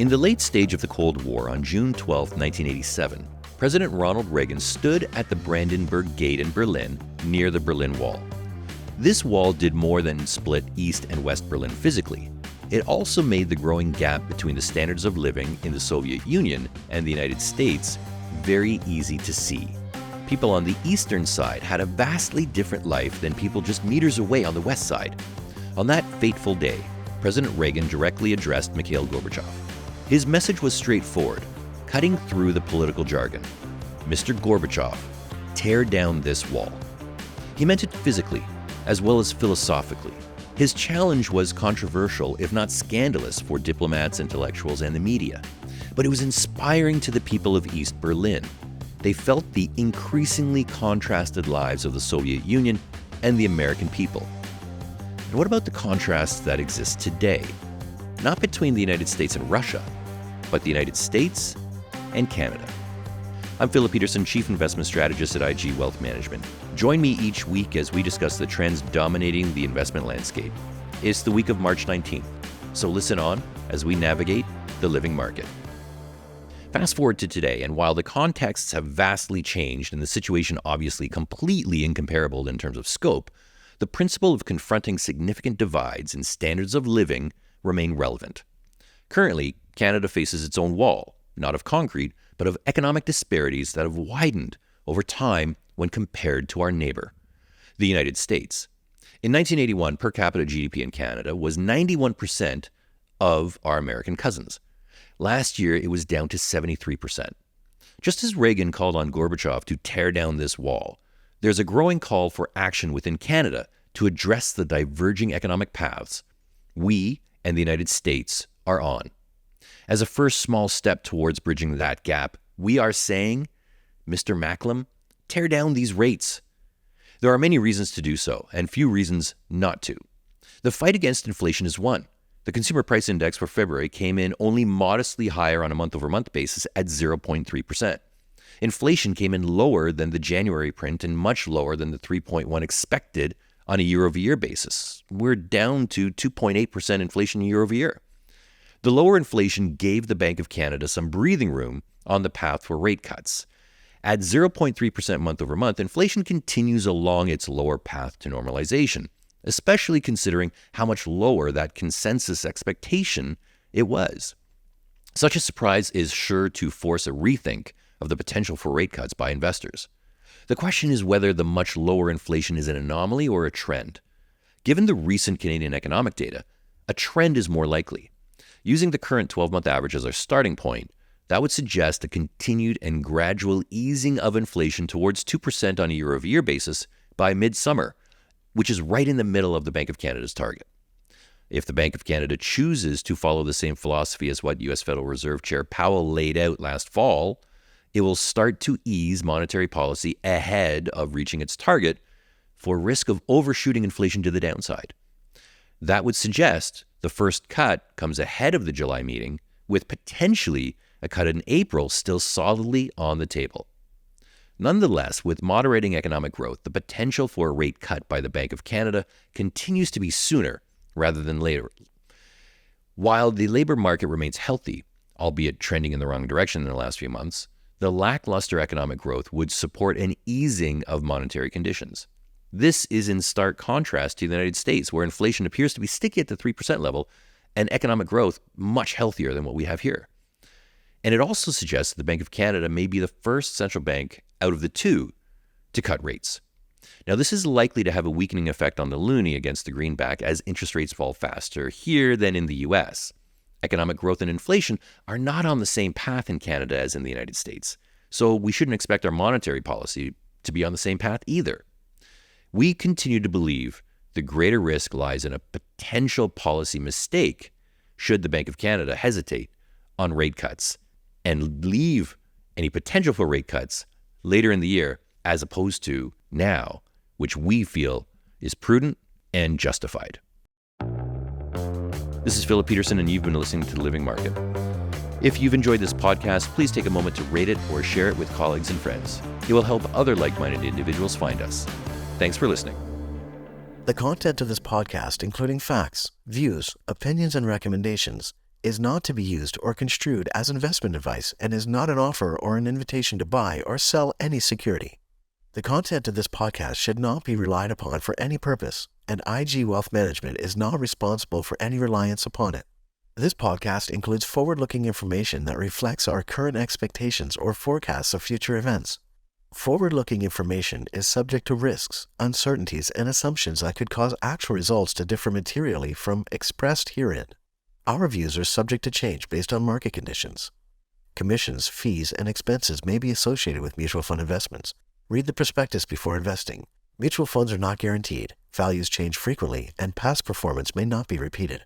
In the late stage of the Cold War on June 12, 1987, President Ronald Reagan stood at the Brandenburg Gate in Berlin near the Berlin Wall. This wall did more than split East and West Berlin physically. It also made the growing gap between the standards of living in the Soviet Union and the United States very easy to see. People on the eastern side had a vastly different life than people just meters away on the west side. On that fateful day, President Reagan directly addressed Mikhail Gorbachev. His message was straightforward, cutting through the political jargon. Mr. Gorbachev, tear down this wall. He meant it physically, as well as philosophically. His challenge was controversial, if not scandalous, for diplomats, intellectuals, and the media. But it was inspiring to the people of East Berlin. They felt the increasingly contrasted lives of the Soviet Union and the American people. And what about the contrasts that exist today? Not between the United States and Russia, but the United States and Canada. I'm Philip Petursson, Chief Investment Strategist at IG Wealth Management. Join me each week as we discuss the trends dominating the investment landscape. It's the week of March 19th, so listen on as we navigate the living market. Fast forward to today, and while the contexts have vastly changed and the situation obviously completely incomparable in terms of scope, the principle of confronting significant divides in standards of living remain relevant. Currently, Canada faces its own wall, not of concrete, but of economic disparities that have widened over time when compared to our neighbor, the United States. In 1981, per capita GDP in Canada was 91% of our American cousins. Last year, it was down to 73%. Just as Reagan called on Gorbachev to tear down this wall, there's a growing call for action within Canada to address the diverging economic paths we and the United States are on. As a first small step towards bridging that gap, we are saying, Mr. Macklem, tear down these rates. There are many reasons to do so, and few reasons not to. The fight against inflation is one. The Consumer Price Index for February came in only modestly higher on a month-over-month basis at 0.3%. Inflation came in lower than the January print and much lower than the 3.1% expected on a year-over-year basis. We're down to 2.8% inflation year-over-year. The lower inflation gave the Bank of Canada some breathing room on the path for rate cuts. At 0.3% month-over-month, inflation continues along its lower path to normalization, especially considering how much lower that consensus expectation it was. Such a surprise is sure to force a rethink of the potential for rate cuts by investors. The question is whether the much lower inflation is an anomaly or a trend. Given the recent Canadian economic data, a trend is more likely. Using the current 12-month average as our starting point, that would suggest a continued and gradual easing of inflation towards 2% on a year-over-year basis by midsummer, which is right in the middle of the Bank of Canada's target. If the Bank of Canada chooses to follow the same philosophy as what U.S. Federal Reserve Chair Powell laid out last fall, it will start to ease monetary policy ahead of reaching its target for risk of overshooting inflation to the downside. That would suggest the first cut comes ahead of the July meeting, with potentially a cut in April still solidly on the table. Nonetheless, with moderating economic growth, the potential for a rate cut by the Bank of Canada continues to be sooner rather than later. While the labor market remains healthy, albeit trending in the wrong direction in the last few months, the lackluster economic growth would support an easing of monetary conditions. This is in stark contrast to the United States, where inflation appears to be sticky at the 3% level and economic growth much healthier than what we have here. And it also suggests that the Bank of Canada may be the first central bank out of the two to cut rates. Now, this is likely to have a weakening effect on the loonie against the greenback as interest rates fall faster here than in the U.S. Economic growth and inflation are not on the same path in Canada as in the United States, so we shouldn't expect our monetary policy to be on the same path either. We continue to believe the greater risk lies in a potential policy mistake should the Bank of Canada hesitate on rate cuts and leave any potential for rate cuts later in the year as opposed to now, which we feel is prudent and justified. This is Philip Petursson, and you've been listening to The Living Market. If you've enjoyed this podcast, please take a moment to rate it or share it with colleagues and friends. It will help other like-minded individuals find us. Thanks for listening. The content of this podcast, including facts, views, opinions, and recommendations, is not to be used or construed as investment advice and is not an offer or an invitation to buy or sell any security. The content of this podcast should not be relied upon for any purpose, and IG Wealth Management is not responsible for any reliance upon it. This podcast includes forward-looking information that reflects our current expectations or forecasts of future events. Forward-looking information is subject to risks, uncertainties, and assumptions that could cause actual results to differ materially from expressed herein. Our views are subject to change based on market conditions. Commissions, fees, and expenses may be associated with mutual fund investments. Read the prospectus before investing. Mutual funds are not guaranteed, values change frequently, and past performance may not be repeated.